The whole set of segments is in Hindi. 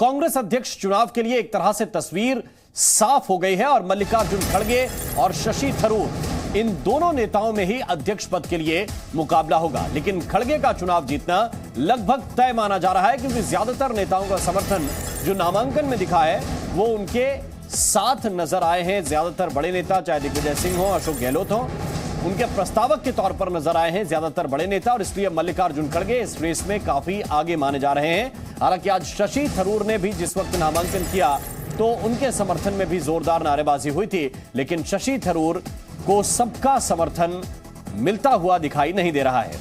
कांग्रेस अध्यक्ष चुनाव के लिए एक तरह से तस्वीर साफ हो गई है और मल्लिकार्जुन खड़गे और शशि थरूर इन दोनों नेताओं में ही अध्यक्ष पद के लिए मुकाबला होगा। लेकिन खड़गे का चुनाव जीतना लगभग तय माना जा रहा है, क्योंकि ज्यादातर नेताओं का समर्थन जो नामांकन में दिखा है वो उनके साथ नजर आए हैं। ज्यादातर बड़े नेता, चाहे दिग्विजय सिंह हो, अशोक गहलोत हो, उनके प्रस्तावक के तौर पर नजर आए हैं ज्यादातर बड़े नेता, और इसलिए मल्लिकार्जुन खड़गे इस रेस में काफी आगे माने जा रहे हैं। हालांकि आज शशि थरूर ने भी जिस वक्त नामांकन किया तो उनके समर्थन में भी जोरदार नारेबाजी हुई थी, लेकिन शशि थरूर को सबका समर्थन मिलता हुआ दिखाई नहीं दे रहा है।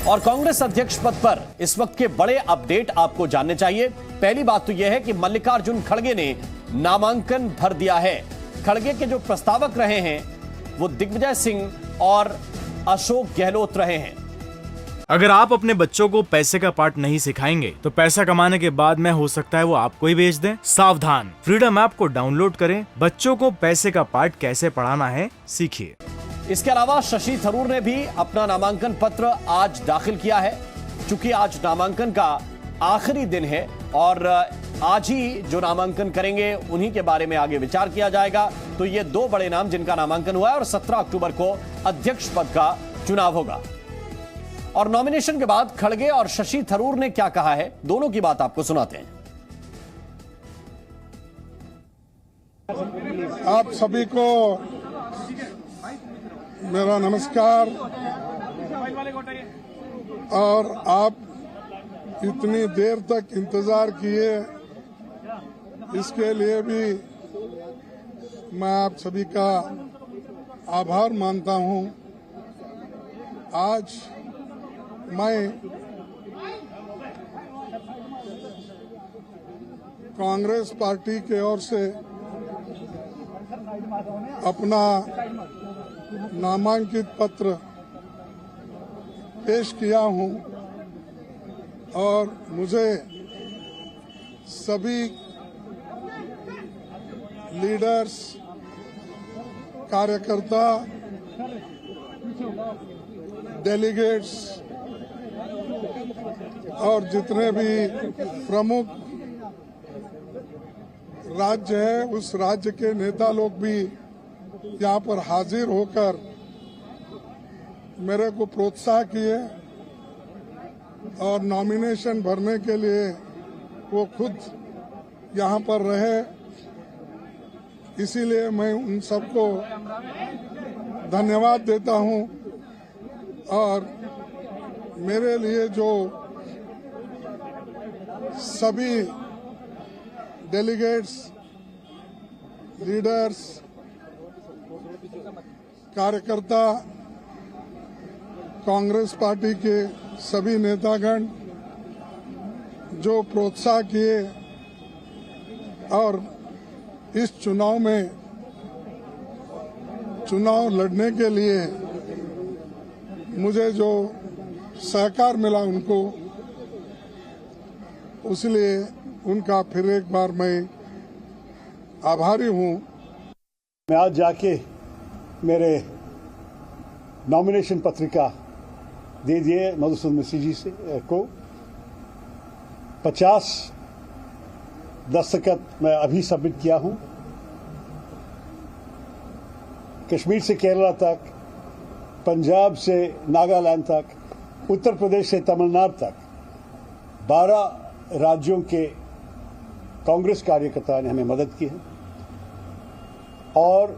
और कांग्रेस अध्यक्ष पद पर इस वक्त के बड़े अपडेट आपको जानने चाहिए। पहली बात तो यह है कि मल्लिकार्जुन खड़गे ने नामांकन भर दिया है। खड़गे के जो प्रस्तावक रहे हैं वो दिग्विजय सिंह और अशोक गहलोत रहे हैं। अगर आप अपने बच्चों को पैसे का पाठ नहीं सिखाएंगे तो पैसा कमाने के बाद में हो सकता है वो आपको ही बेच दें। सावधान, फ्रीडम ऐप को डाउनलोड करें, बच्चों को पैसे का पाठ कैसे पढ़ाना है सीखिए। इसके अलावा शशि थरूर ने भी अपना नामांकन पत्र आज दाखिल किया है। चूंकि आज नामांकन का आखिरी दिन है और आज ही जो नामांकन करेंगे उन्हीं के बारे में आगे विचार किया जाएगा। तो ये दो बड़े नाम जिनका नामांकन हुआ है और 17 अक्टूबर को अध्यक्ष पद का चुनाव होगा। और नॉमिनेशन के बाद खड़गे और शशि थरूर ने क्या कहा है, दोनों की बात आपको सुनाते हैं। आप सभी को मेरा नमस्कार। और आप इतनी देर तक इंतजार किए, इसके लिए भी मैं आप सभी का आभार मानता हूं। आज मैं कांग्रेस पार्टी की ओर से अपना नामांकित पत्र पेश किया हूं और मुझे सभी लीडर्स, कार्यकर्ता, डेलीगेट्स और जितने भी प्रमुख राज्य है उस राज्य के नेता लोग भी यहाँ पर हाजिर होकर मेरे को प्रोत्साहन किए और नॉमिनेशन भरने के लिए वो खुद यहाँ पर रहे। इसीलिए मैं उन सबको धन्यवाद देता हूँ। और मेरे लिए जो सभी डेलीगेट्स, लीडर्स, कार्यकर्ता, कांग्रेस पार्टी के सभी नेतागण जो प्रोत्साहन किए और इस चुनाव में चुनाव लड़ने के लिए मुझे जो सहकार मिला उनको, इसलिए उनका फिर एक बार मैं आभारी हूं। मैं आज जाके मेरे नॉमिनेशन पत्रिका दे दिए मधुसूदन मिश्र जी से को 50 दस्तखत मैं अभी सबमिट किया हूं। कश्मीर से केरला तक, पंजाब से नागालैंड तक, उत्तर प्रदेश से तमिलनाडु तक 12 राज्यों के कांग्रेस कार्यकर्ताओं ने हमें मदद की है। और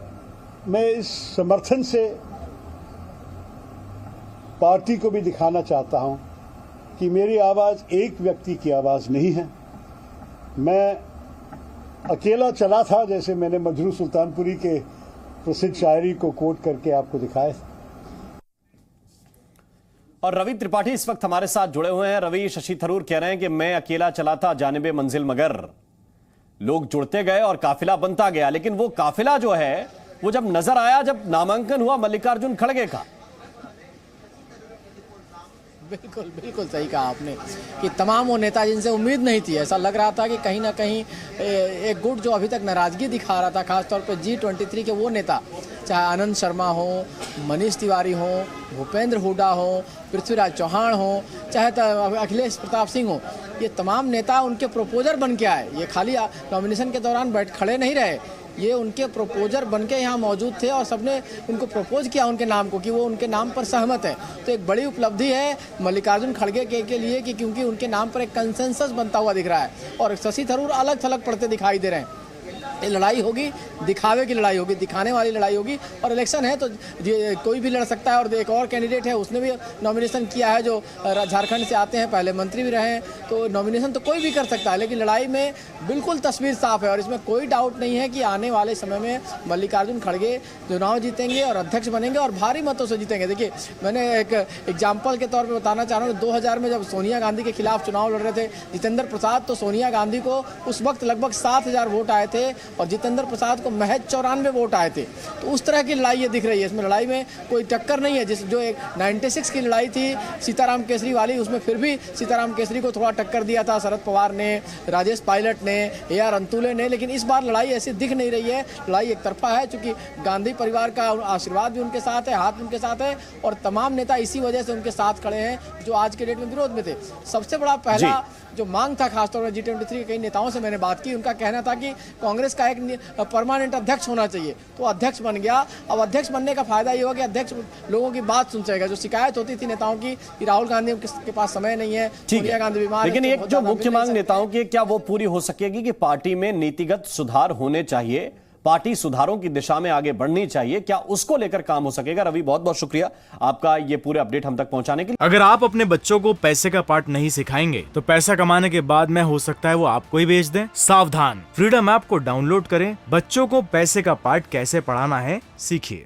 मैं इस समर्थन से पार्टी को भी दिखाना चाहता हूं कि मेरी आवाज एक व्यक्ति की आवाज नहीं है। मैं अकेला चला था, जैसे मैंने मजरू सुल्तानपुरी के प्रसिद्ध शायरी को कोट करके आपको दिखाया। और रवि त्रिपाठी इस वक्त हमारे साथ जुड़े हुए हैं। रवि, शशि थरूर कह रहे हैं कि मैं अकेला चला था जानिबे मंजिल, मगर लोग जुड़ते गए और काफिला बनता गया। लेकिन वो काफिला जो है वो जब नजर आया, जब नामांकन हुआ मल्लिकार्जुन खड़गे का। बिल्कुल बिल्कुल सही कहा आपने कि तमाम वो नेता जिनसे उम्मीद नहीं थी, ऐसा लग रहा था कि कहीं ना कहीं एक गुट जो अभी तक नाराजगी दिखा रहा था, खासतौर पर G23 के वो नेता, चाहे आनंद शर्मा हो, मनीष तिवारी हो, भूपेंद्र हुड्डा हो, पृथ्वीराज चौहान हो, चाहे अखिलेश प्रताप सिंह हो, ये तमाम नेता उनके प्रपोजर बन के आए। ये खाली नॉमिनेशन के दौरान खड़े नहीं रहे, ये उनके प्रपोजर बन के यहाँ मौजूद थे और सबने उनको प्रपोज किया उनके नाम को कि वो उनके नाम पर सहमत है। तो एक बड़ी उपलब्धि है मल्लिकार्जुन खड़गे के लिए कि क्योंकि उनके नाम पर एक कंसेंसस बनता हुआ दिख रहा है और शशि थरूर अलग थलग पड़ते दिखाई दे रहे हैं। ये लड़ाई होगी, दिखावे की लड़ाई होगी, दिखाने वाली लड़ाई होगी। और इलेक्शन है तो कोई भी लड़ सकता है। और एक और कैंडिडेट है, उसने भी नॉमिनेशन किया है, जो झारखंड से आते हैं, पहले मंत्री भी रहे हैं, तो नॉमिनेशन तो कोई भी कर सकता है। लेकिन लड़ाई में बिल्कुल तस्वीर साफ है और इसमें कोई डाउट नहीं है कि आने वाले समय में मल्लिकार्जुन खड़गे चुनाव जीतेंगे और अध्यक्ष बनेंगे और भारी मतों से जीतेंगे। देखिए, मैंने एक एग्जाम्पल के तौर पर बताना चाह रहा हूँ, 2000 में जब सोनिया गांधी के खिलाफ चुनाव लड़ रहे थे जितेंद्र प्रसाद, तो सोनिया गांधी को उस वक्त लगभग 7000 वोट आए थे और जितेंद्र प्रसाद को महज 94 वोट आए थे। तो उस तरह की लड़ाई ये दिख रही है। इसमें लड़ाई में कोई टक्कर नहीं है। जो एक 96 की लड़ाई थी सीताराम केसरी वाली, उसमें फिर भी सीताराम केसरी को थोड़ा टक्कर दिया था शरद पवार ने, राजेश पायलट ने, AR अंतुले ने। लेकिन इस बार लड़ाई ऐसी दिख नहीं रही है। लड़ाई एक तरफा है, क्योंकि गांधी परिवार का आशीर्वाद भी उनके साथ है, हाथ उनके साथ है और तमाम नेता इसी वजह से उनके साथ खड़े हैं जो आज के डेट में विरोध में थे। सबसे बड़ा पहला जो मांग था, खासतौर पर G23 के कई नेताओं से मैंने बात की, उनका कहना था कि कांग्रेस का एक परमानेंट अध्यक्ष होना चाहिए। तो अध्यक्ष बन गया। अब अध्यक्ष बनने का फायदा ये होगा कि अध्यक्ष लोगों की बात सुन सकेगा। जो शिकायत होती थी नेताओं की कि राहुल गांधी के पास समय नहीं है, सोनिया गांधी बीमार, लेकिन एक जो मुख्य मांग नेताओं की, क्या वो पूरी हो सकेगी कि पार्टी में नीतिगत सुधार होने चाहिए, पार्टी सुधारों की दिशा में आगे बढ़नी चाहिए, क्या उसको लेकर काम हो सकेगा? रवि, बहुत बहुत शुक्रिया आपका ये पूरे अपडेट हम तक पहुंचाने के लिए। अगर आप अपने बच्चों को पैसे का पार्ट नहीं सिखाएंगे तो पैसा कमाने के बाद में हो सकता है वो आपको ही बेच दें। सावधान, फ्रीडम ऐप को डाउनलोड करें, बच्चों को पैसे का पार्ट कैसे पढ़ाना है सीखिए।